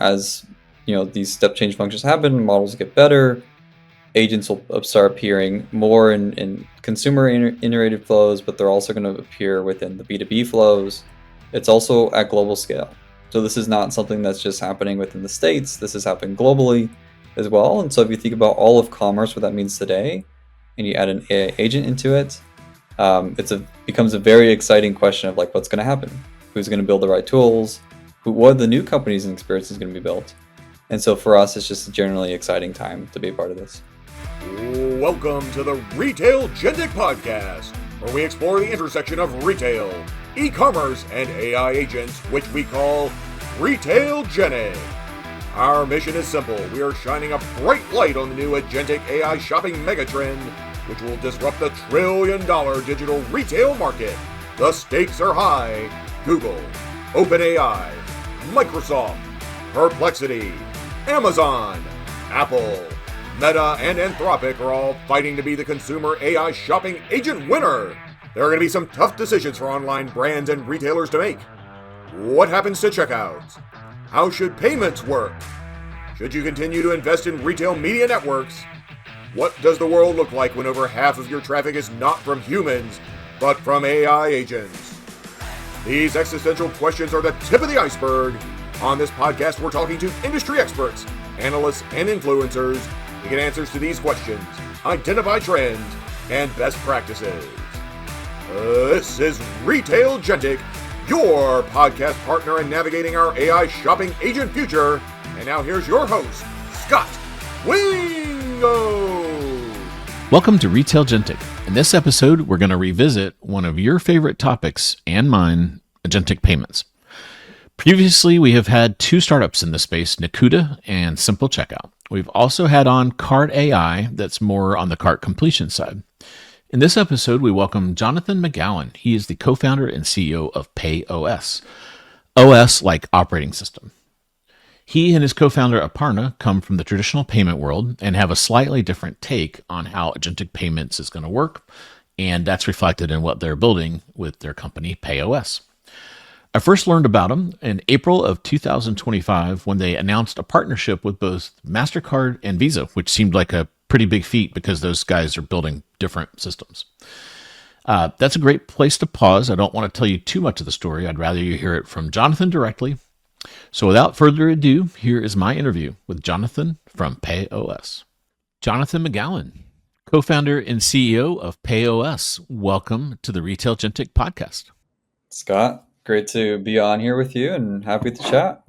as these step change functions happen, models get better, agents will start appearing more in consumer iterated flows, but they're also going to appear within the B2B flows. It's also at global scale. So this is not something that's just happening within the States. This is happening globally as well. And so if you think about all of commerce, what that means today, and you add an AI agent into it, becomes a very exciting question of like, what's going to happen? Who's going to build the right tools? What are the new companies and experiences going to be built? And so for us, it's just a generally exciting time to be a part of this. Welcome to the Retailgentic podcast, where we explore the intersection of retail, e-commerce, and AI agents, which we call Retailgentic. Our mission is simple. We are shining a bright light on the new agentic AI shopping megatrend, which will disrupt the trillion-dollar digital retail market. The stakes are high. Google, OpenAI, Microsoft, Perplexity, Amazon, Apple, Meta, and Anthropic are all fighting to be the consumer AI shopping agent winner. There are going to be some tough decisions for online brands and retailers to make. What happens to checkouts? How should payments work? Should you continue to invest in retail media networks? What does the world look like when over half of your traffic is not from humans, but from AI agents? These existential questions are the tip of the iceberg. On this podcast, we're talking to industry experts, analysts, and influencers to get answers to these questions, identify trends, and best practices. This is Retailgentic, your podcast partner in navigating our AI shopping agent future. And now here's your host, Scot Wingo. Welcome to Retailgentic. In this episode, we're going to revisit one of your favorite topics and mine, Agentic Payments. Previously, we have had two startups in this space, Nakuda and Simple Checkout. We've also had on Cart AI, that's more on the cart completion side. In this episode, we welcome Johnathan McGowan. He is the co-founder and CEO of PayOS. OS like operating system. He and his co-founder Aparna come from the traditional payment world and have a slightly different take on how agentic payments is going to work, and that's reflected in what they're building with their company PayOS. I first learned about them in April of 2025 when they announced a partnership with both Mastercard and Visa, which seemed like a pretty big feat because those guys are building different systems. That's a great place to pause. I don't want to tell you too much of the story. I'd rather you hear it from Johnathan directly. So without further ado, here is my interview with Johnathan from PayOS. Johnathan McGowan, co-founder and CEO of PayOS. Welcome to the Retailgentic podcast. Scott, great to be on here with you and happy to chat.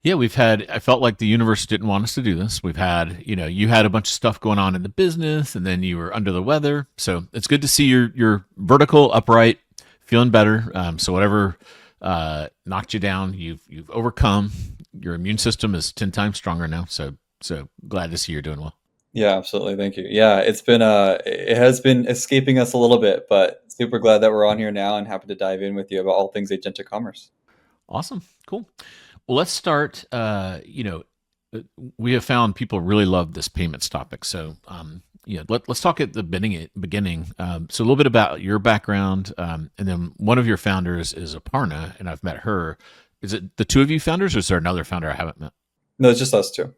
Yeah, I felt like the universe didn't want us to do this. We've had, you had a bunch of stuff going on in the business and then you were under the weather. So it's good to see you're vertical, upright, feeling better. So whatever knocked you down, you've overcome. Your immune system is 10 times stronger now. So glad to see you're doing well. Yeah, absolutely. Thank you. Yeah, it has been escaping us a little bit, but super glad that we're on here now and happy to dive in with you about all things Agentic Commerce. Awesome. Cool. Well, let's start. We have found people really love this payments topic. So, let's talk at the beginning. So a little bit about your background, and then one of your founders is Aparna, and I've met her. Is it the two of you founders, or is there another founder I haven't met? No, it's just us two.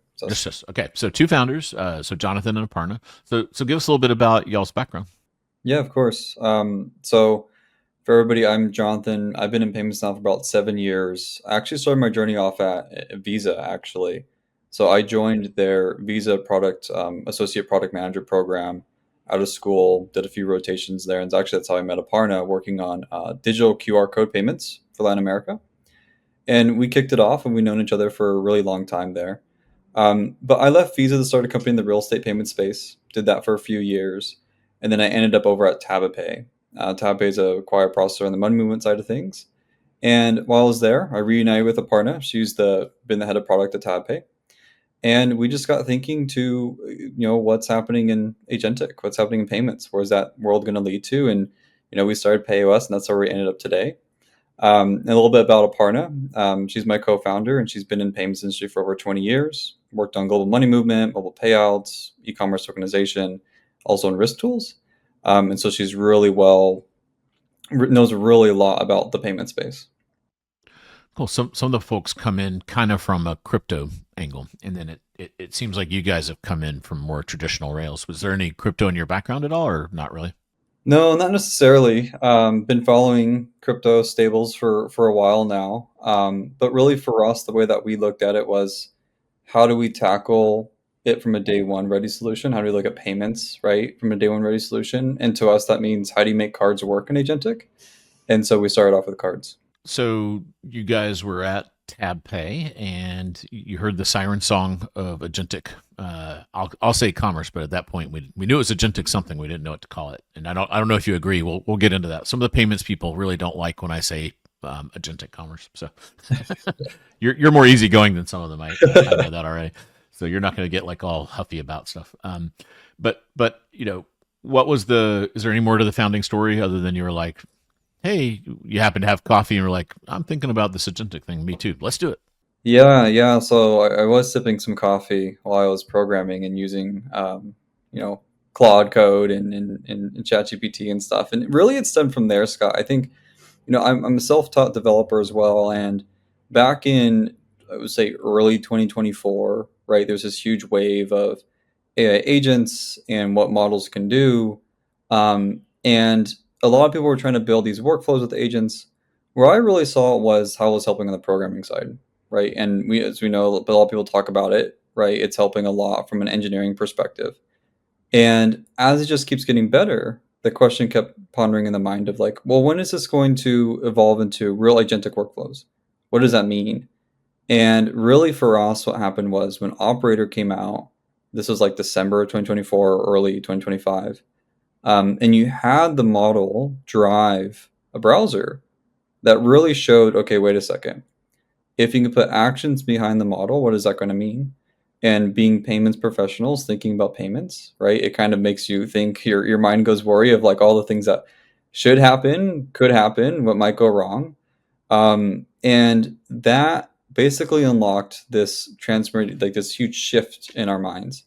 Okay. So two founders. So Johnathan and Aparna. So give us a little bit about y'all's background. Yeah, of course. So for everybody, I'm Johnathan. I've been in payments now for about 7 years. I actually started my journey off at Visa, actually. So I joined their Visa product associate product manager program out of school, did a few rotations there. And that's how I met Aparna, working on digital QR code payments for Latin America. And we kicked it off and we've known each other for a really long time there. But I left Visa to start a company in the real estate payment space, did that for a few years. And then I ended up over at TabaPay. TabaPay is a acquired processor on the money movement side of things. And while I was there, I reunited with Aparna. She's been the head of product at TabaPay. And we just got thinking to, what's happening in agentic, what's happening in payments, where's that world going to lead to? And, we started PayOS, and that's where we ended up today. And a little bit about Aparna. She's my co-founder, and she's been in payments industry for over 20 years, worked on global money movement, mobile payouts, e-commerce organization, also in risk tools. And so she's knows really a lot about the payment space. Cool. Some of the folks come in kind of from a crypto angle, and then it seems like you guys have come in from more traditional rails. Was there any crypto in your background at all, or not really? No, not necessarily. Been following crypto stables for a while now. But really for us, the way that we looked at it was how do we tackle it from a day one ready solution? How do we look at payments, right, from a day one ready solution? And to us, that means how do you make cards work in Agentic? And so we started off with cards. So you guys were at Tab Pay, and you heard the siren song of Agentic. I'll say commerce, but at that point we knew it was Agentic something. We didn't know what to call it, and I don't know if you agree. We'll get into that. Some of the payments people really don't like when I say Agentic Commerce. So you're more easygoing than some of them. I know that already. So you're not going to get like all huffy about stuff. But what was the? Is there any more to the founding story other than you were like, hey, you happen to have coffee and you're like, I'm thinking about this Agentic thing. Me too. Let's do it. Yeah. So I was sipping some coffee while I was programming and using, Claude code and ChatGPT and stuff. And really, it stemmed from there, Scott. I think, I'm a self-taught developer as well. And back in, I would say, early 2024, right, there's this huge wave of AI agents and what models can do. And a lot of people were trying to build these workflows with agents. Where I really saw it was how it was helping on the programming side, right? And as we know, but a lot of people talk about it, right? It's helping a lot from an engineering perspective. And as it just keeps getting better, the question kept pondering in the mind of like, well, when is this going to evolve into real agentic workflows? What does that mean? And really for us, what happened was when Operator came out, this was like December of 2024 or early 2025, and you had the model drive a browser that really showed, okay, wait a second. If you can put actions behind the model, what is that going to mean? And being payments professionals, thinking about payments, right? It kind of makes you think your mind goes worry of like all the things that should happen, could happen, what might go wrong. And that basically unlocked this transformation, like this huge shift in our minds.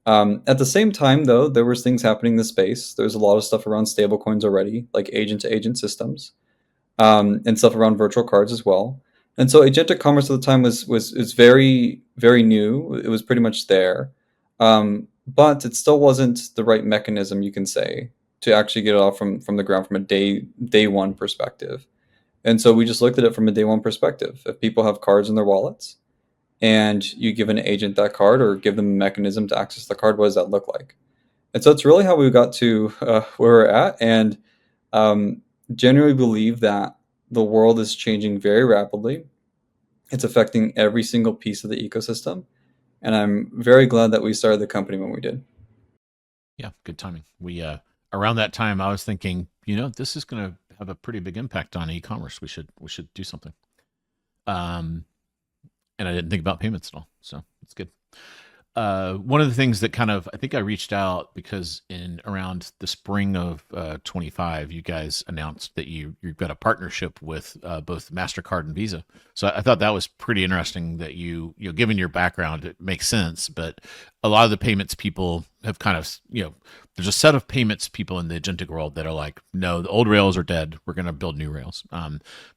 At the same time, though, there was things happening in the space. There's a lot of stuff around stablecoins already, like agent-to-agent systems, and stuff around virtual cards as well. And so agentic commerce at the time was very, very new. It was pretty much there, but it still wasn't the right mechanism, you can say, to actually get it off from the ground from a day one perspective. And so we just looked at it from a day one perspective. If people have cards in their wallets, and you give an agent that card or give them a mechanism to access the card, what does that look like? And so it's really how we got to where we're at, and generally believe that the world is changing very rapidly. It's affecting every single piece of the ecosystem, and I'm very glad that we started the company when we did. Yeah, good timing. We around that time, I was thinking, this is going to have a pretty big impact on e-commerce. We should do something. And I didn't think about payments at all, so it's good. One of the things that I think I reached out because in around the spring of 25, you guys announced that you've got a partnership with both Mastercard and Visa. So I thought that was pretty interesting that given your background, it makes sense. But a lot of the payments people have there's a set of payments people in the agentic world that are like, no, the old rails are dead. We're going to build new rails.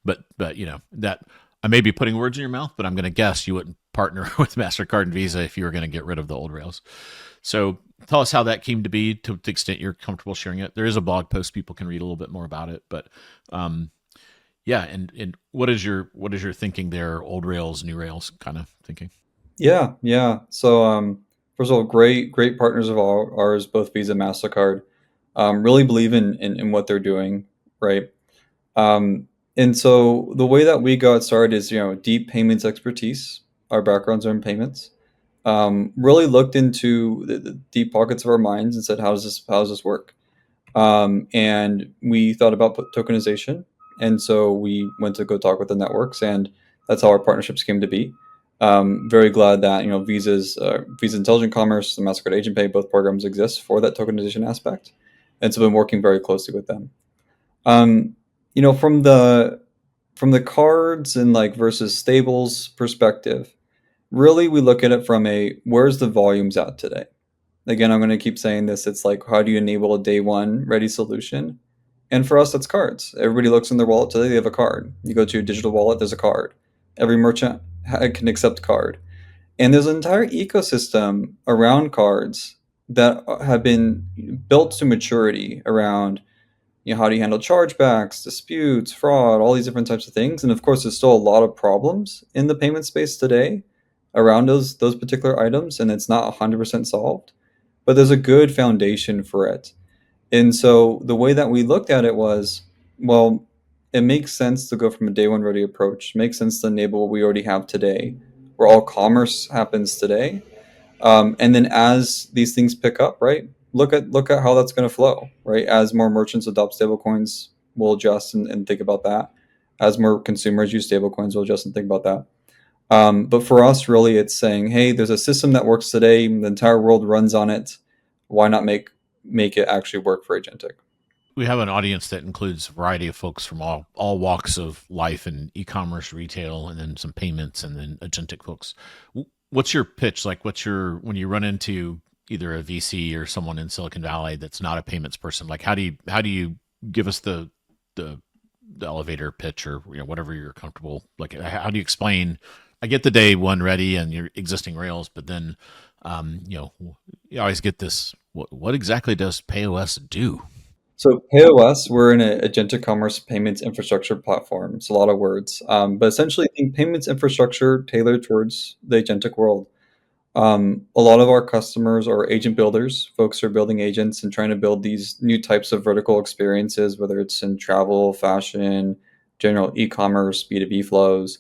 But that. I may be putting words in your mouth, but I'm going to guess you wouldn't partner with MasterCard and Visa if you were going to get rid of the old rails. So tell us how that came to be to the extent you're comfortable sharing it. There is a blog post. People can read a little bit more about it, but yeah. And what is your thinking there? Old rails, new rails kind of thinking. Yeah. So first of all, great partners of ours, both Visa and Mastercard, really believe in what they're doing, right? And so the way that we got started is, deep payments expertise. Our backgrounds are in payments. Really looked into the deep pockets of our minds and said, how does this work? And we thought about tokenization. And so we went to go talk with the networks, and that's how our partnerships came to be. Very glad that, Visa Intelligent Commerce and Mastercard Agent Pay, both programs exist for that tokenization aspect. And so I've been working very closely with them. From the cards and like versus stables perspective, really we look at it from where's the volumes at today? Again, I'm going to keep saying this. It's like, how do you enable a day one ready solution? And for us, that's cards. Everybody looks in their wallet today, they have a card. You go to a digital wallet, there's a card. Every merchant can accept card. And there's an entire ecosystem around cards that have been built to maturity around, how do you handle chargebacks, disputes, fraud, all these different types of things. And of course, there's still a lot of problems in the payment space today around those particular items, and it's not 100% solved. But there's a good foundation for it. And so the way that we looked at it was, well, it makes sense to go from a day one ready approach. It makes sense to enable what we already have today, where all commerce happens today. And then as these things pick up, right, look at how that's going to flow, right? As more merchants adopt stablecoins, we'll adjust and think about that. As more consumers use stablecoins, we'll adjust and think about that. But for us, really, it's saying, hey, there's a system that works today. The entire world runs on it. Why not make it actually work for Agentic? We have an audience that includes a variety of folks from all walks of life and e-commerce, retail, and then some payments, and then agentic folks. What's your pitch? Like, when you run into either a VC or someone in Silicon Valley that's not a payments person? Like, how do you give us the elevator pitch, or whatever you're comfortable? Like, how do you explain? I get the day one ready and your existing rails, but then you always get this. What exactly does PayOS do? So PayOS, we're in an Agentic Commerce payments infrastructure platform. It's a lot of words, but essentially, think payments infrastructure tailored towards the agentic world. A lot of our customers are agent builders. Folks are building agents and trying to build these new types of vertical experiences, whether it's in travel, fashion, general e-commerce, B2B flows.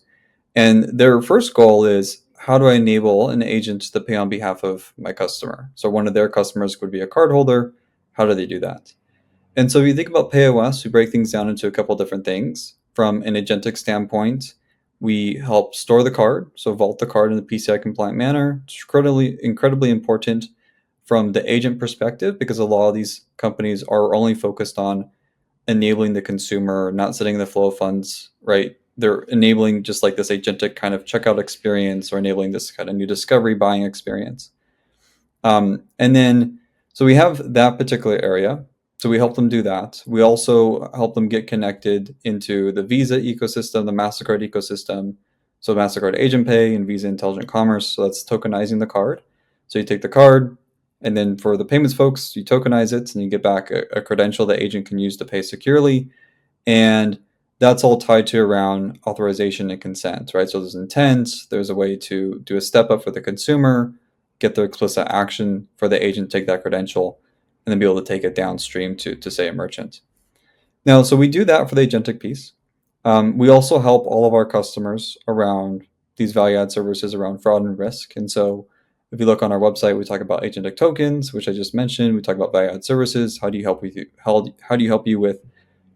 And their first goal is, how do I enable an agent to pay on behalf of my customer? So one of their customers would be a cardholder. How do they do that? And so if you think about PayOS, we break things down into a couple different things. From an agentic standpoint, we help store the card, so vault the card in a PCI compliant manner. It's incredibly important from the agent perspective, because a lot of these companies are only focused on enabling the consumer, not setting the flow of funds, right? They're enabling just like this agentic kind of checkout experience, or enabling this kind of new discovery buying experience. And then, so we have that particular area. So we help them do that. We also help them get connected into the Visa ecosystem, the Mastercard ecosystem. So Mastercard Agent Pay and Visa Intelligent Commerce. So that's tokenizing the card. So you take the card, and then for the payments folks, you tokenize it, and you get back a credential the agent can use to pay securely. And that's all tied to around authorization and consent, right? So there's intent. There's a way to do a step up for the consumer, get the explicit action for the agent to take that credential, and then be able to take it downstream to say a merchant. Now, so we do that for the agentic piece. We also help all of our customers around these value-add services around fraud and risk. And so if you look on our website, we talk about agentic tokens, which I just mentioned. We talk about value-add services. How do you help you with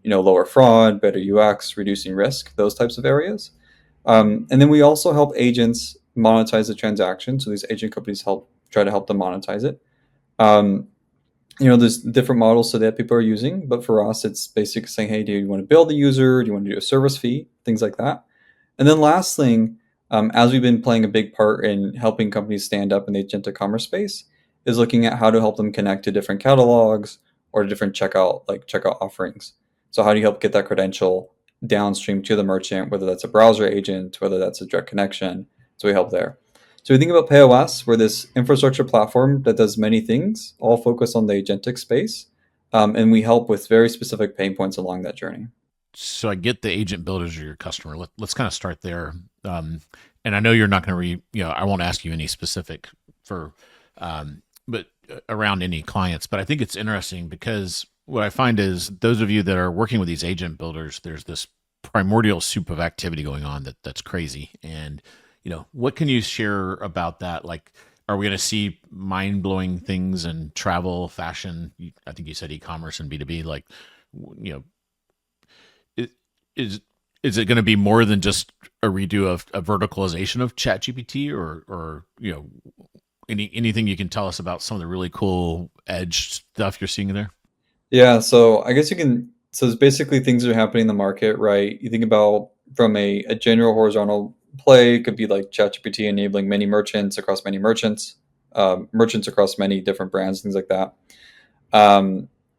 lower fraud, better UX, reducing risk, those types of areas. And then we also help agents monetize the transaction. So these agent companies try to help them monetize it. There's different models that people are using, but for us, it's basically saying, hey, do you want to build a user? Do you want to do a service fee? Things like that. And then last thing, as we've been playing a big part in helping companies stand up in the agentic commerce space, is looking at how to help them connect to different catalogs or different checkout offerings. So how do you help get that credential downstream to the merchant, whether that's a browser agent, whether that's a direct connection? So we help there. So we think about PayOS, we're this infrastructure platform that does many things, all focused on the agentic space, and we help with very specific pain points along that journey. So I get the agent builders are your customer. Let's kind of start there. And I know you're not going to I won't ask you any specific but around any clients. But I think it's interesting, because what I find is those of you that are working with these agent builders, there's this primordial soup of activity going on that's crazy. And what can you share about that? Like, are we going to see mind-blowing things in travel, fashion? I think you said e-commerce and B2B. Like, is it going to be more than just a redo of a verticalization of ChatGPT, or anything you can tell us about some of the really cool edge stuff you're seeing there? Yeah, so I guess so there's basically things that are happening in the market, right? You think about from a general horizontal play, it could be like ChatGPT enabling many merchants across many merchants across many different brands, things like that.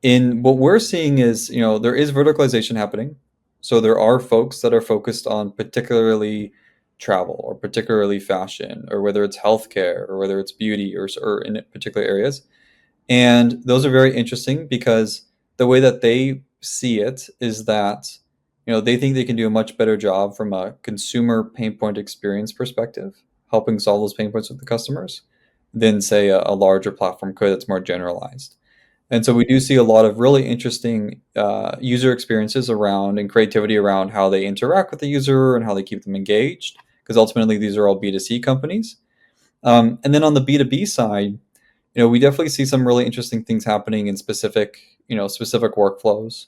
In what we're seeing is, there is verticalization happening. So there are folks that are focused on particularly travel or particularly fashion, or whether it's healthcare or whether it's beauty or in particular areas. And those are very interesting because the way that they see it is that, they think they can do a much better job from a consumer pain point experience perspective, helping solve those pain points with the customers, than say a larger platform could that's more generalized. And so we do see a lot of really interesting user experiences around and creativity around how they interact with the user and how they keep them engaged, because ultimately these are all B2C companies. And then on the B2B side, we definitely see some really interesting things happening in specific workflows.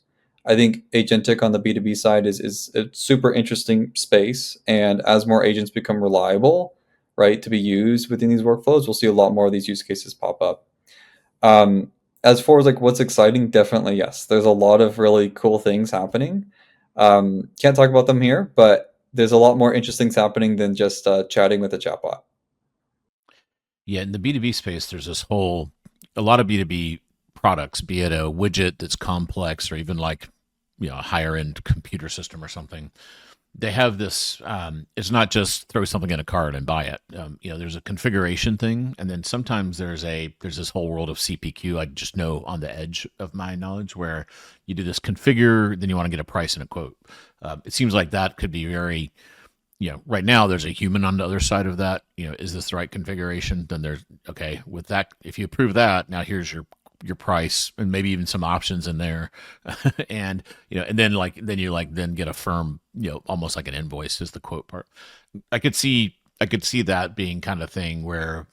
I think agentic on the B2B side is a super interesting space, and as more agents become reliable, right, to be used within these workflows, we'll see a lot more of these use cases pop up. Um, as far as like what's exciting, definitely yes. There's a lot of really cool things happening. Can't talk about them here, but there's a lot more interesting things happening than just chatting with a chatbot. Yeah, in the B2B space, there's a lot of B2B products, be it a widget that's complex or even like, a higher end computer system or something. They have this, it's not just throw something in a cart and buy it. There's a configuration thing. And then sometimes there's this whole world of CPQ. I just know on the edge of my knowledge where you do this configure, then you want to get a price and a quote. It seems like that could be very, right now there's a human on the other side of that. Is this the right configuration? Then there's, okay, with that, if you approve that, now here's your price and maybe even some options in there. And, and then get a firm, almost like an invoice is the quote part. I could see that being kind of thing where,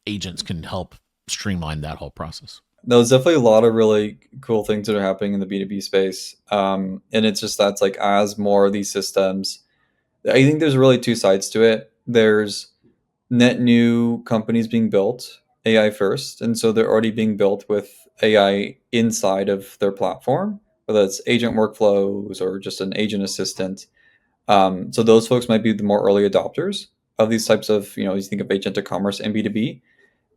agents can help streamline that whole process. There's definitely a lot of really cool things that are happening in the B2B space. And it's just that's like as more of these systems, I think there's really two sides to it. There's net new companies being built, AI first. And so they're already being built with AI inside of their platform, whether it's agent workflows or just an agent assistant. So those folks might be the more early adopters of these types of, you think of Agentic Commerce and B2B.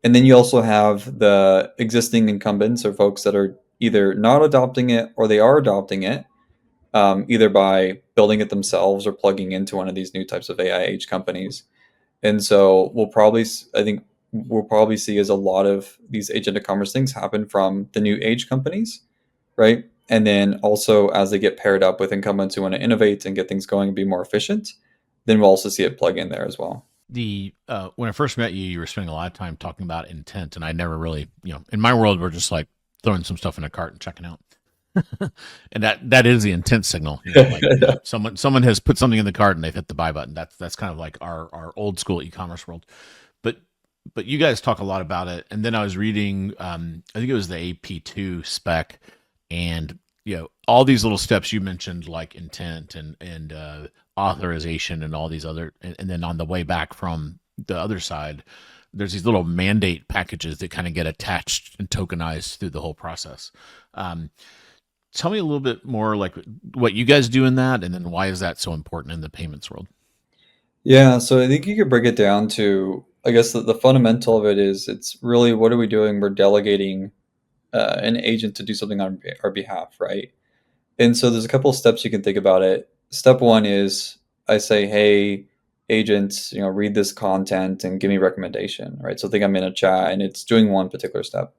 And then you also have the existing incumbents or folks that are either not adopting it or they are adopting it, either by building it themselves or plugging into one of these new types of AI age companies. And so I think we'll probably see as a lot of these agentic commerce things happen from the new age companies, right? And then also as they get paired up with incumbents who want to innovate and get things going and be more efficient, then we'll also see it plug in there as well. When I first met you, you were spending a lot of time talking about intent, and I never really, in my world, we're just like throwing some stuff in a cart and checking out. And that is the intent signal. Like someone has put something in the cart and they've hit the buy button. That's kind of like our old school e-commerce world. But you guys talk a lot about it. And then I was reading, I think it was the AP2 spec, and all these little steps you mentioned, like intent and authorization and all these other, and then on the way back from the other side, there's these little mandate packages that kind of get attached and tokenized through the whole process. Tell me a little bit more like what you guys do in that, and then why is that so important in the payments world? Yeah, so I think you could break it down to, I guess the fundamental of it is it's really what are we doing? We're delegating an agent to do something on our behalf, right? And so there's a couple of steps you can think about it. Step one is I say, hey, agents, read this content and give me recommendation, right? So think I'm in a chat and it's doing one particular step.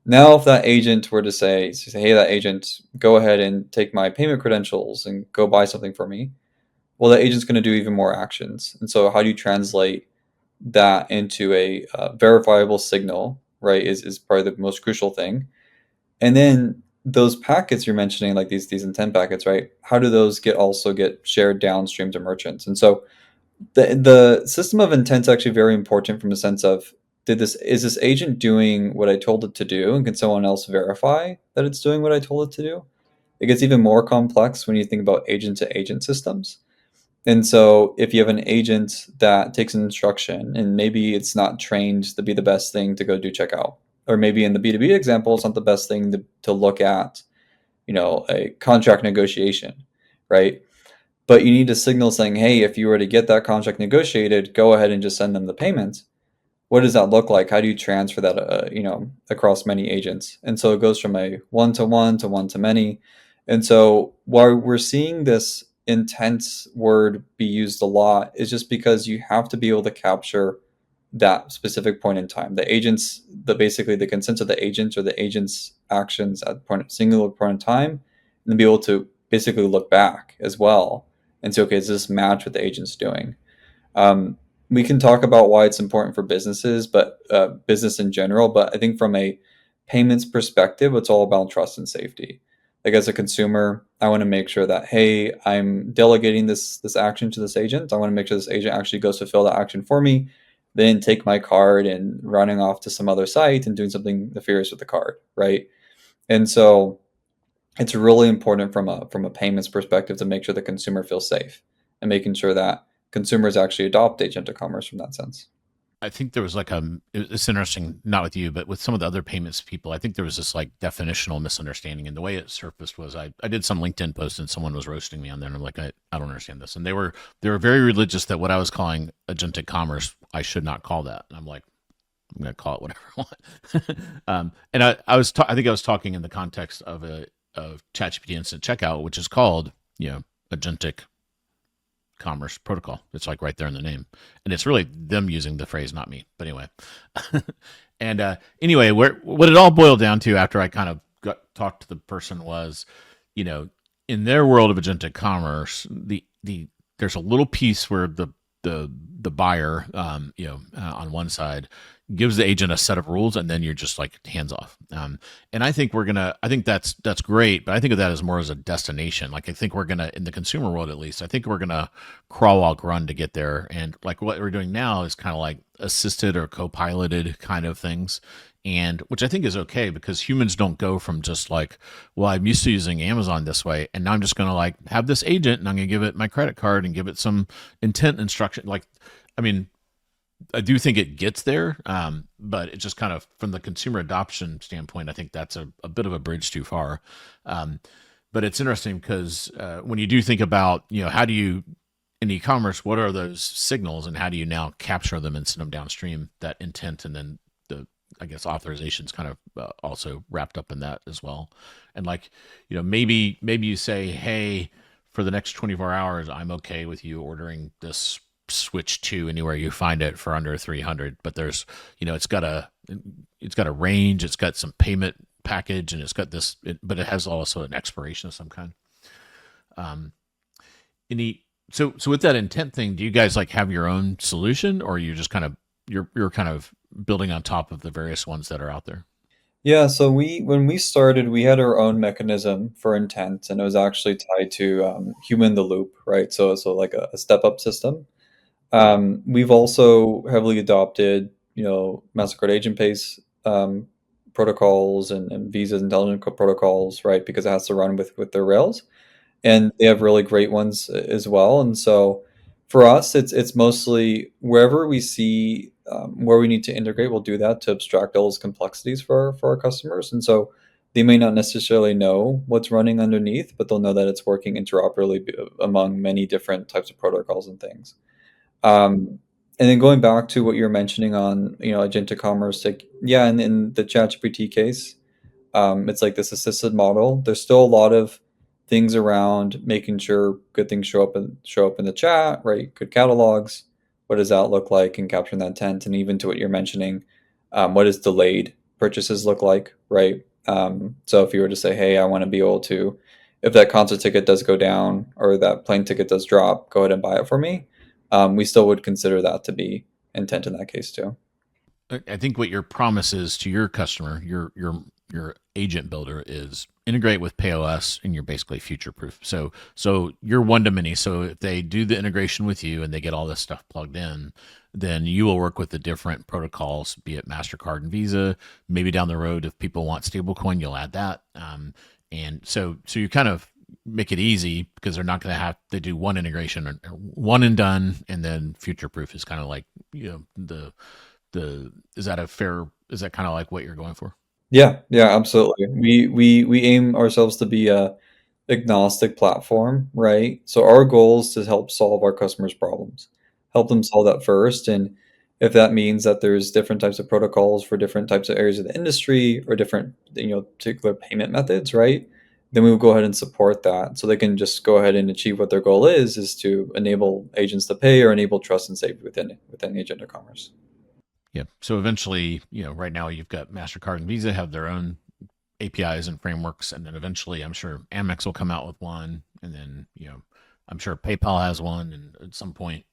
Now, if that agent were to say, hey, that agent, go ahead and take my payment credentials and go buy something for me, well, the agent's going to do even more actions. And so how do you translate that into a verifiable signal, right, is probably the most crucial thing. And then those packets you're mentioning, like these intent packets, right, how do those also get shared downstream to merchants? And so the system of intent is actually very important from a sense of, is this agent doing what I told it to do, and can someone else verify that it's doing what I told it to do? It gets even more complex when you think about agent to agent systems. And so if you have an agent that takes an instruction and maybe it's not trained to be the best thing to go do checkout, or maybe in the B2B example, it's not the best thing to look at, a contract negotiation, right? But you need a signal saying, hey, if you were to get that contract negotiated, go ahead and just send them the payment. What does that look like? How do you transfer that, across many agents? And so it goes from a one-to-one to one-to-many. And so while we're seeing this intent word be used a lot is just because you have to be able to capture that specific point in time. The agents, basically the consent of the agent or the agent's actions at singular point in time, and then be able to basically look back as well and say, okay, does this match what the agent's doing? Um, we can talk about why it's important for businesses, but business in general. But I think from a payments perspective, it's all about trust and safety. Like as a consumer, I want to make sure that, hey, I'm delegating this action to this agent. I want to make sure this agent actually goes fulfill that action for me, then take my card and running off to some other site and doing something nefarious with the card, right? And so it's really important from a payments perspective to make sure the consumer feels safe and making sure that consumers actually adopt agentic commerce from that sense. I think there was like it's interesting, not with you, but with some of the other payments people, I think there was this like definitional misunderstanding. And the way it surfaced was I did some LinkedIn post and someone was roasting me on there. And I'm like, I don't understand this. And they were very religious that what I was calling agentic commerce, I should not call that. And I'm like, I'm going to call it whatever I want. And I think I was talking in the context of ChatGPT Instant Checkout, which is called, agentic commerce protocol. It's like right there in the name, and it's really them using the phrase, not me. But anyway, and anyway, what it all boiled down to after I kind of talked to the person was, in their world of agentic commerce, there's a little piece where the buyer, on one side gives the agent a set of rules, and then you're just like hands off. And I think I think that's great, but I think of that as more as a destination. Like I think we're gonna, in the consumer world at least, I think we're gonna crawl, walk, run to get there. And like what we're doing now is kind of like assisted or co-piloted kind of things. And which I think is okay because humans don't go from just like, well, I'm used to using Amazon this way, and now I'm just going to like have this agent and I'm going to give it my credit card and give it some intent instruction. Like, I mean, I do think it gets there, but it's just kind of from the consumer adoption standpoint, I think that's a bit of a bridge too far. But it's interesting because when you do think about, how do you, in e-commerce, what are those signals and how do you now capture them and send them downstream, that intent, and then I guess authorization's kind of also wrapped up in that as well. And like, maybe you say, hey, for the next 24 hours, I'm okay with you ordering this Switch 2 anywhere you find it for under 300. But there's, it's got a range, it's got some payment package, and it's got this, but it has also an expiration of some kind. So with that intent thing, do you guys like have your own solution, or you just kind of, you're kind of building on top of the various ones that are out there? Yeah, so when we started, we had our own mechanism for intent, and it was actually tied to human in the loop, right? So like a step up system. We've also heavily adopted, Mastercard Agent Pace protocols and Visa's intelligent protocols, right? Because it has to run with their rails, and they have really great ones as well. And so for us, it's mostly wherever we see where we need to integrate, we'll do that to abstract all those complexities for our customers. And so they may not necessarily know what's running underneath, but they'll know that it's working interoperably among many different types of protocols and things. And then going back to what you're mentioning on, agentic commerce, like, yeah, and in the ChatGPT case, it's like this assisted model. There's still a lot of things around making sure good things show up in the chat, right? Good catalogs. What does that look like in capturing that intent? And even to what you're mentioning, what does delayed purchases look like, right? So if you were to say, hey, I want to be able to, if that concert ticket does go down or that plane ticket does drop, go ahead and buy it for me. We still would consider that to be intent in that case too. I think what your promise is to your customer, your agent builder, is integrate with PayOS, and you're basically future proof. So you're one to many. So if they do the integration with you and they get all this stuff plugged in, then you will work with the different protocols, be it Mastercard and Visa. Maybe down the road, if people want stablecoin, you'll add that. And so you kind of make it easy because they're not going to have to do one integration or one and done, and then future proof is kind of like, is that kind of like what you're going for? Yeah, absolutely. We aim ourselves to be a agnostic platform, right? So our goal is to help solve our customers' problems, help them solve that first. And if that means that there's different types of protocols for different types of areas of the industry or different, particular payment methods, right? then we will go ahead and support that, so they can just go ahead and achieve what their goal is to enable agents to pay or enable trust and safety within Agentic Commerce. Yeah. So eventually, right now you've got MasterCard and Visa have their own APIs and frameworks, and then eventually I'm sure Amex will come out with one, and then I'm sure PayPal has one, and at some point,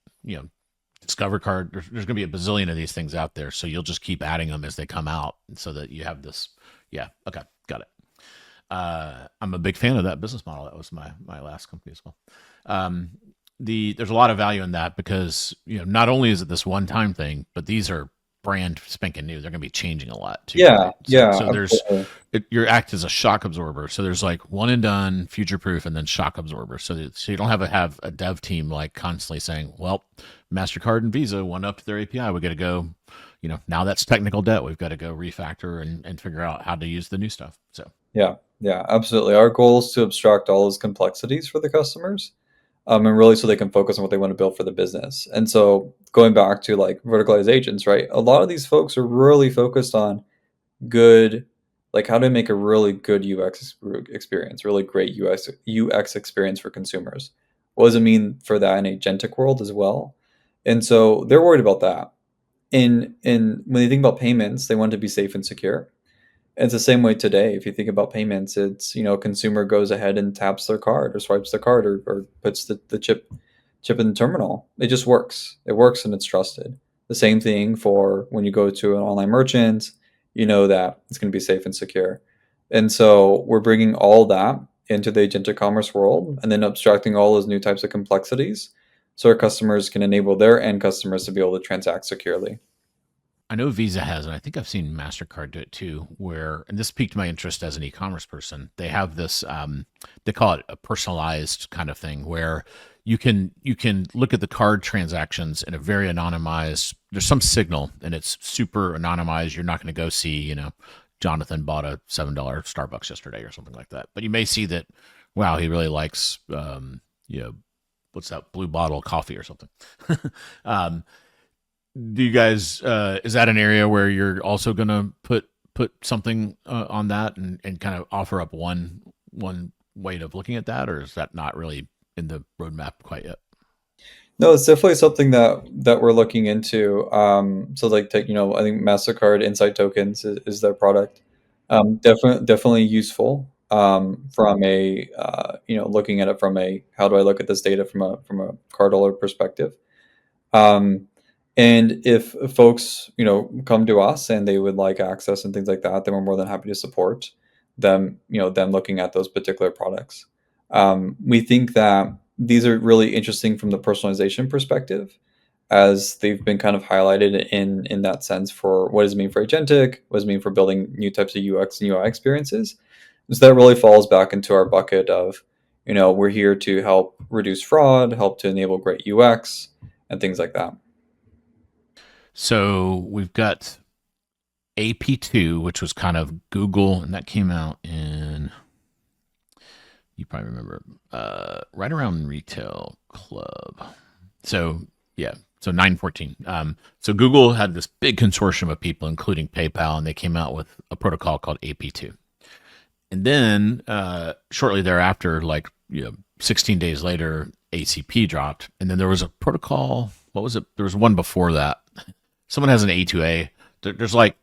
Discover Card. There's going to be a bazillion of these things out there, so you'll just keep adding them as they come out, so that you have this. Yeah. Okay. Got it. I'm a big fan of that business model. That was my last company as well. There's a lot of value in that because not only is it this one time thing, but these are brand spanking new. They're going to be changing a lot too. Yeah, right? yeah. So your act as a shock absorber. So there's like one and done, future proof, and then shock absorber. So you don't have a dev team like constantly saying, well, MasterCard and Visa went up to their API. We got to go. Now that's technical debt. We've got to go refactor and figure out how to use the new stuff. So yeah, absolutely. Our goal is to abstract all those complexities for the customers, and really so they can focus on what they want to build for the business. And so going back to like verticalized agents, right? A lot of these folks are really focused on good, like how to make a really good UX experience, really great UX experience for consumers. What does it mean for that in agentic world as well? And so they're worried about that. In when they think about payments, they want it to be safe and secure. It's the same way today. If you think about payments, it's a consumer goes ahead and taps their card or swipes the card or puts the chip in the terminal. It just works. It works and it's trusted. The same thing for when you go to an online merchant, you know that it's going to be safe and secure. And so we're bringing all that into the agentic commerce world and then abstracting all those new types of complexities so our customers can enable their end customers to be able to transact securely. I know Visa has, and I think I've seen MasterCard do it too, and this piqued my interest as an e-commerce person. They have this, they call it a personalized kind of thing where you can look at the card transactions in a very anonymized, there's some signal and it's super anonymized. You're not going to go see, Johnathan bought a $7 Starbucks yesterday or something like that. But you may see that, wow, he really likes, what's that, Blue Bottle coffee or something. Do you guys is that an area where you're also going to put something on that and kind of offer up one way of looking at that, or is that not really in the roadmap quite yet? No, it's definitely something that we're looking into. So like I think MasterCard Insight Tokens is their product. Definitely useful from a looking at it from a how do I look at this data from a card holder perspective. And if folks, come to us and they would like access and things like that, then we're more than happy to support them, them looking at those particular products. We think that these are really interesting from the personalization perspective, as they've been kind of highlighted in that sense for what does it mean for agentic, what does it mean for building new types of UX and UI experiences. So that really falls back into our bucket of, we're here to help reduce fraud, help to enable great UX and things like that. So we've got AP2, which was kind of Google, and that came out in, you probably remember, right around Retail Club. So yeah, so 914. So Google had this big consortium of people, including PayPal, and they came out with a protocol called AP2. And then shortly thereafter, 16 days later, ACP dropped, and then there was a protocol. What was it? There was one before that. Someone has an A2A. There's like,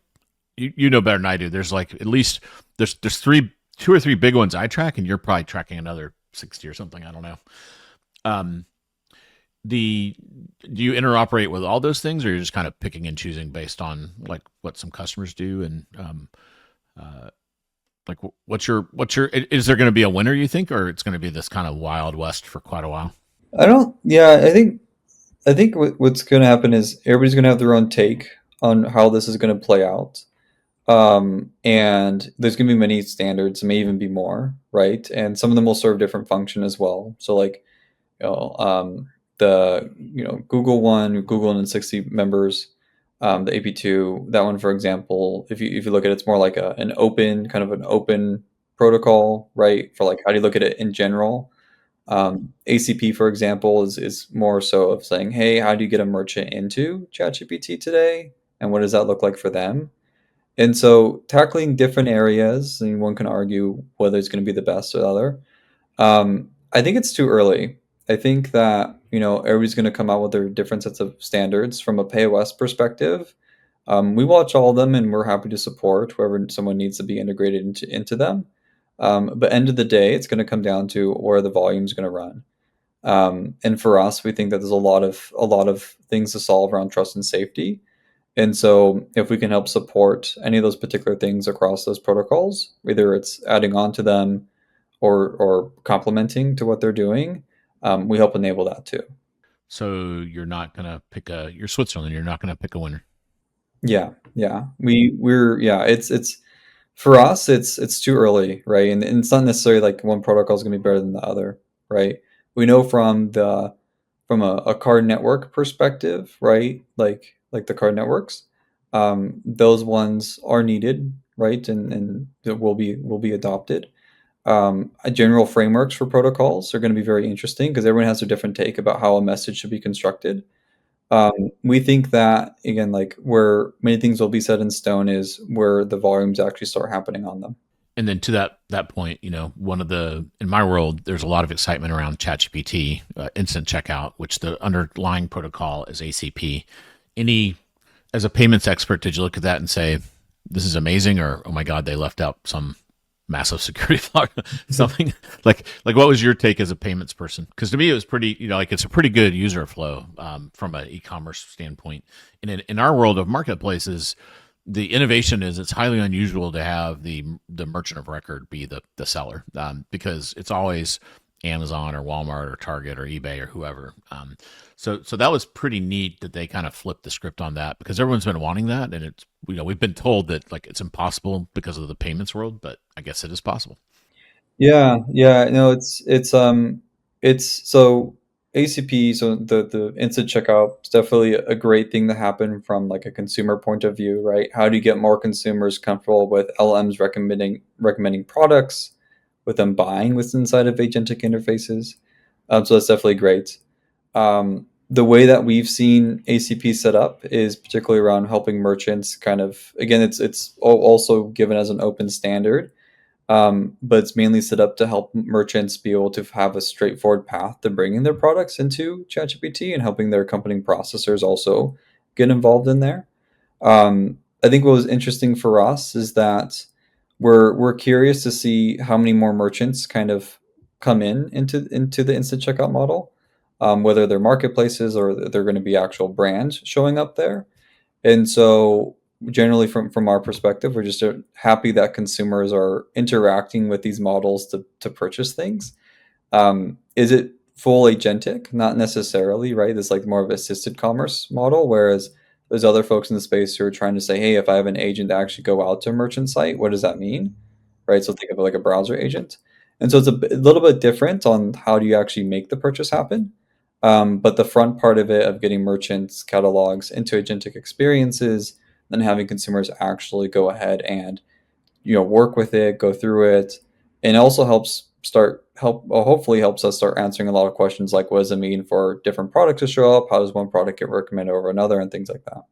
you know better than I do. There's like at least there's two or three big ones I track, and you're probably tracking another 60 or something. I don't know. Do you interoperate with all those things, or you're just kind of picking and choosing based on like what some customers do? And like what's your is there going to be a winner, you think, or it's going to be this kind of Wild West for quite a while? I think what's going to happen is everybody's going to have their own take on how this is going to play out. And there's going to be many standards, may even be more, right? And some of them will serve different function as well. So like, the Google one, Google and 60 members, the AP2, that one, for example, if you look at it, it's more like an open protocol, right? For like, how do you look at it in general? ACP, for example, is more so of saying, hey, how do you get a merchant into ChatGPT today? And what does that look like for them? And so tackling different areas, and one can argue whether it's going to be the best or the other. I think it's too early. I think that, everybody's going to come out with their different sets of standards from a PayOS perspective. We watch all of them and we're happy to support whoever someone needs to be integrated into them. But end of the day, it's going to come down to where the volume is going to run. And for us, we think that there's a lot of things to solve around trust and safety. And so if we can help support any of those particular things across those protocols, whether it's adding on to them or complementing to what they're doing, we help enable that too. So you're not gonna you're Switzerland. You're not gonna pick a winner. Yeah, yeah. It's for us, it's too early, right? And it's not necessarily like one protocol is going to be better than the other, right? We know from a card network perspective, right? Like the card networks, those ones are needed, right? And it will be adopted. General frameworks for protocols are going to be very interesting because everyone has a different take about how a message should be constructed. We think that again, like where many things will be set in stone is where the volumes actually start happening on them. And then to that point, one of the in my world, there's a lot of excitement around ChatGPT, instant checkout, which the underlying protocol is ACP. Any As a payments expert, did you look at that and say this is amazing, or oh my god, they left out some massive security flaw, something like what was your take as a payments person? Because to me, it was pretty, like it's a pretty good user flow from an e-commerce standpoint. And in our world of marketplaces, the innovation is it's highly unusual to have the merchant of record be the seller, because it's always Amazon or Walmart or Target or eBay or whoever. So that was pretty neat that they kind of flipped the script on that, because everyone's been wanting that, and it's we've been told that like it's impossible because of the payments world, but I guess it is possible. Yeah, yeah, no, it's so ACP, so the instant checkout is definitely a great thing to happen from like a consumer point of view, right? How do you get more consumers comfortable with LMs recommending products, with them buying what's inside of agentic interfaces? So that's definitely great. The way that we've seen ACP set up is particularly around helping merchants kind of, again, it's also given as an open standard, but it's mainly set up to help merchants be able to have a straightforward path to bringing their products into ChatGPT and helping their accompanying processors also get involved in there. I think what was interesting for us is that we're curious to see how many more merchants kind of come into the instant checkout model, whether they're marketplaces or they're going to be actual brands showing up there. And so generally from our perspective, we're just happy that consumers are interacting with these models to purchase things. Is it full agentic? Not necessarily, right? It's like more of an assisted commerce model, whereas there's other folks in the space who are trying to say, hey, if I have an agent to actually go out to a merchant site, what does that mean? Right? So think of it like a browser agent. And so it's a little bit different on how do you actually make the purchase happen. But the front part of it of getting merchants catalogs into agentic experiences, then having consumers actually go ahead and work with it, go through it, and also hopefully helps us start answering a lot of questions like what does it mean for different products to show up? How does one product get recommended over another, and things like that.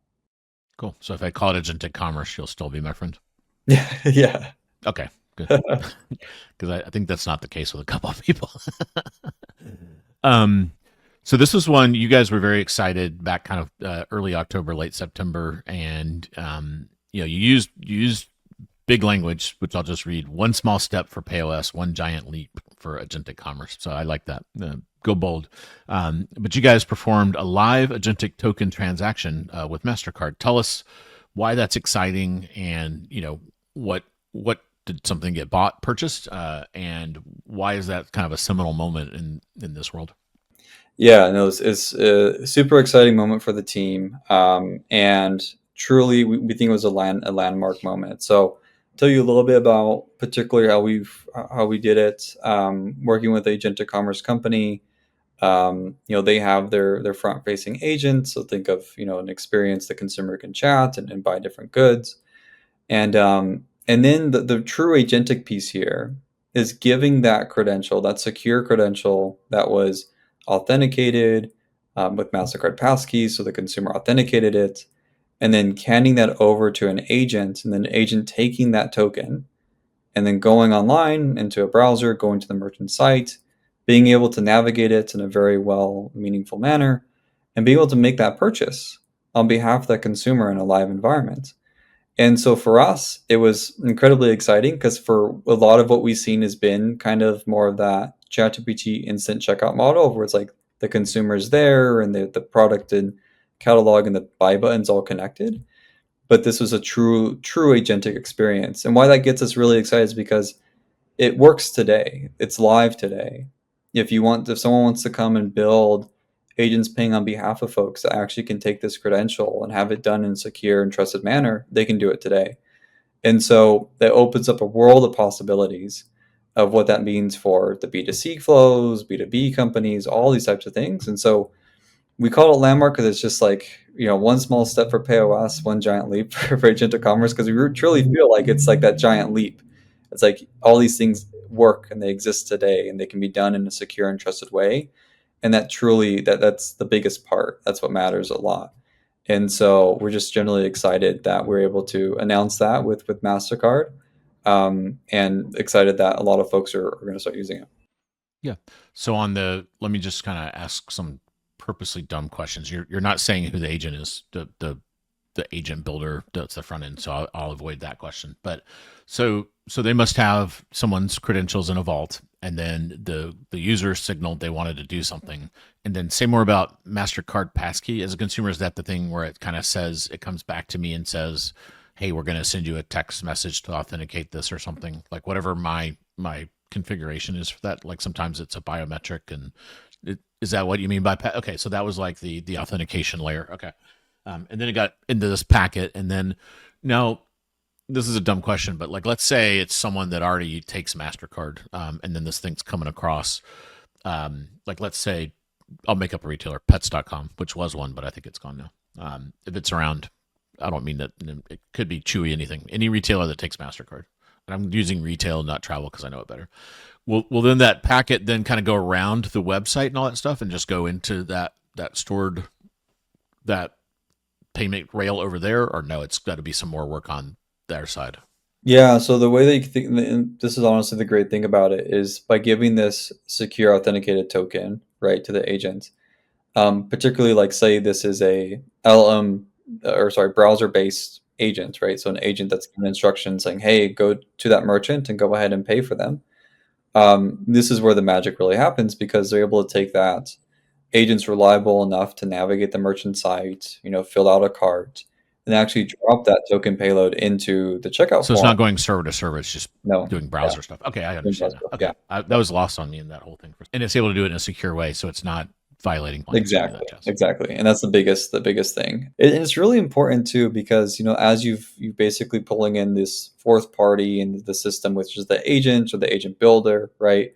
Cool. So if I call it Agentic Commerce, you'll still be my friend. Yeah, yeah. Okay, good. Because I think that's not the case with a couple of people. So this was one you guys were very excited back kind of early October, late September, and you used big language, which I'll just read: one small step for PayOS, one giant leap for agentic commerce. So I like that. Go bold. But you guys performed a live agentic token transaction with Mastercard. Tell us why that's exciting, and what did something get purchased, and why is that kind of a seminal moment in this world? Yeah, no, it's a super exciting moment for the team, and truly, we think it was a landmark moment. So, tell you a little bit about particularly how we did it. Working with Agentic Commerce company, they have their front facing agents. So think of an experience the consumer can chat and buy different goods, and then the true agentic piece here is giving that credential, that secure credential that was authenticated with Mastercard passkeys, so the consumer authenticated it, and then handing that over to an agent, and then an agent taking that token and then going online into a browser, going to the merchant site, being able to navigate it in a very well, meaningful manner, and be able to make that purchase on behalf of that consumer in a live environment. And so for us, it was incredibly exciting because for a lot of what we've seen has been kind of more of that ChatGPT instant checkout model where it's like the consumer's there and the product and catalog and the buy button's all connected. But this was a true agentic experience. And why that gets us really excited is because it works today. It's live today. If someone wants to come and build agents paying on behalf of folks that actually can take this credential and have it done in a secure and trusted manner, they can do it today. And so that opens up a world of possibilities of what that means for the B2C flows, B2B companies, all these types of things. And so we call it landmark because it's just like, one small step for PayOS, one giant leap for Agentic Commerce, because we truly feel like it's like that giant leap. It's like all these things work and they exist today and they can be done in a secure and trusted way. And that's the biggest part. That's what matters a lot. And so we're just generally excited that we're able to announce that with Mastercard, and excited that a lot of folks are going to start using it. Yeah. So let me just kind of ask some purposely dumb questions. You're not saying who the agent is, the agent builder that's the front end. So I'll avoid that question. But so they must have someone's credentials in a vault, and then the user signaled they wanted to do something. And then say more about MasterCard passkey. As a consumer, is that the thing where it kind of says, it comes back to me and says, hey, we're going to send you a text message to authenticate this or something, like whatever my configuration is for that. Like sometimes it's a biometric, and is that what you mean by okay? So that was like the authentication layer. Okay. And then it got into this packet, and then now this is a dumb question, but like, let's say it's someone that already takes MasterCard, and then this thing's coming across, like, let's say I'll make up a retailer, pets.com, which was one, but I think it's gone now. If it's around, I don't mean that, it could be Chewy, any retailer that takes MasterCard. And I'm using retail, not travel, because I know it better. Will then that packet then kind of go around the website and all that stuff and just go into that stored, that payment rail over there? Or no, it's got to be some more work on their side? Yeah, so the way that you think, and this is honestly the great thing about it, is by giving this secure authenticated token, right, to the agent, particularly like say this is a browser-based agent, right? So an agent that's given instructions saying, hey, go to that merchant and go ahead and pay for them. This is where the magic really happens because they're able to take that. Agent's reliable enough to navigate the merchant site, fill out a cart, and actually drop that token payload into the checkout So it's form. not going server to server. It's just doing browser stuff. Okay, I understand that. Okay, Yeah. That was lost on me in that whole thing. And it's able to do it in a secure way, so it's not violating plans. Exactly. And that's the biggest thing. And it's really important too because as you've basically pulling in this fourth party into the system, which is the agent or the agent builder, right?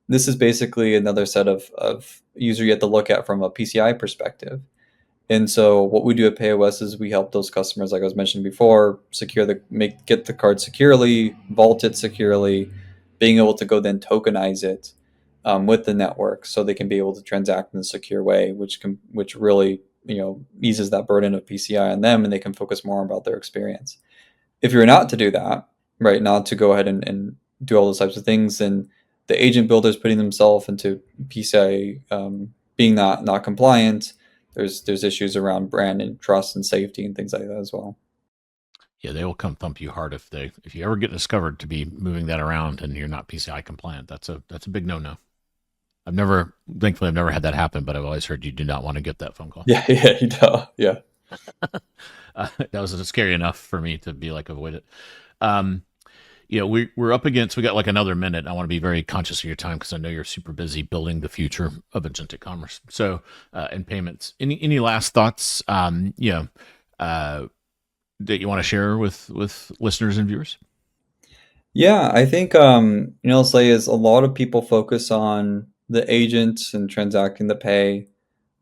This is basically another set of user you have to look at from a PCI perspective. And so what we do at PayOS is we help those customers, like I was mentioning before, get the card securely, vault it securely, being able to go then tokenize it with the network, so they can be able to transact in a secure way, which really eases that burden of PCI on them, and they can focus more about their experience. If you're not to do that, right, not to go ahead and do all those types of things, then the agent builder is putting themselves into PCI being not compliant. There's issues around brand and trust and safety and things like that as well. Yeah, they will come thump you hard if you ever get discovered to be moving that around and you're not PCI compliant. That's a big no-no. Thankfully, I've never had that happen, but I've always heard you do not want to get that phone call. Yeah, yeah. That was scary enough for me to be like, avoid it. We're up against, we got like another minute. I want to be very conscious of your time because I know you're super busy building the future of agentic commerce. So, and payments. Any last thoughts, that you want to share with listeners and viewers? Yeah, I think, I'll say is a lot of people focus on the agent and transacting the pay,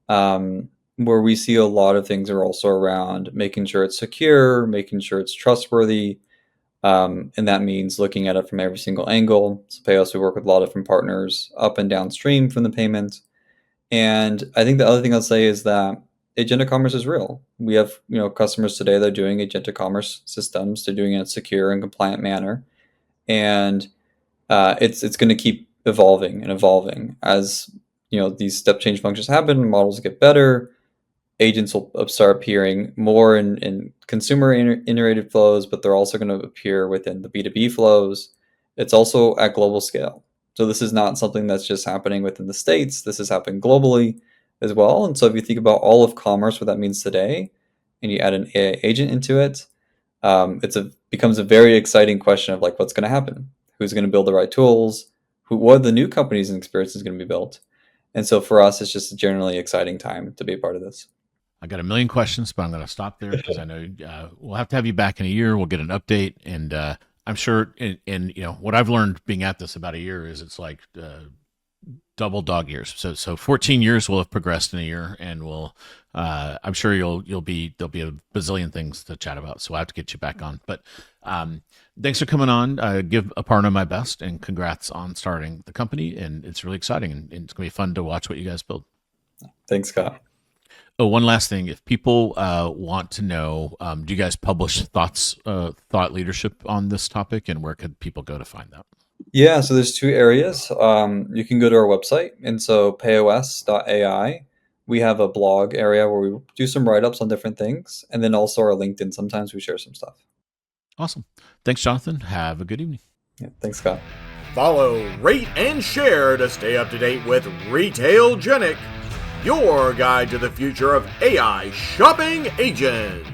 where we see a lot of things are also around making sure it's secure, making sure it's trustworthy. And that means looking at it from every single angle. So PayOS, we work with a lot of different partners up and downstream from the payment. And I think the other thing I'll say is that Agentic Commerce is real. We have, customers today that are doing Agentic Commerce systems. They're doing it in a secure and compliant manner. And it's going to keep evolving and evolving as, these step change functions happen, models get better, agents will start appearing more in consumer iterated flows, but they're also going to appear within the B2B flows. It's also at global scale. So this is not something that's just happening within the States. This is happening globally as well. And so if you think about all of commerce, what that means today, and you add an AI agent into it, becomes a very exciting question of like, what's going to happen? Who's going to build the right tools? What are the new companies and experiences going to be built? And so for us, it's just a generally exciting time to be a part of this. I got a million questions, but I'm going to stop there because I know we'll have to have you back in a year. We'll get an update, and I'm sure. And what I've learned being at this about a year is it's like double dog years. So 14 years will have progressed in a year, and I'm sure there'll be a bazillion things to chat about. So I have to get you back on. But thanks for coming on. Give Aparna my best, and congrats on starting the company. And it's really exciting, and it's gonna be fun to watch what you guys build. Thanks, Scott. Oh, one last thing. If people want to know, do you guys publish thought leadership on this topic, and where could people go to find that? Yeah, so there's two areas. You can go to our website, and so payos.ai. We have a blog area where we do some write-ups on different things, and then also our LinkedIn. Sometimes we share some stuff. Awesome. Thanks, Johnathan. Have a good evening. Yeah, thanks, Scott. Follow, rate, and share to stay up to date with Retailgentic, your guide to the future of AI shopping agents.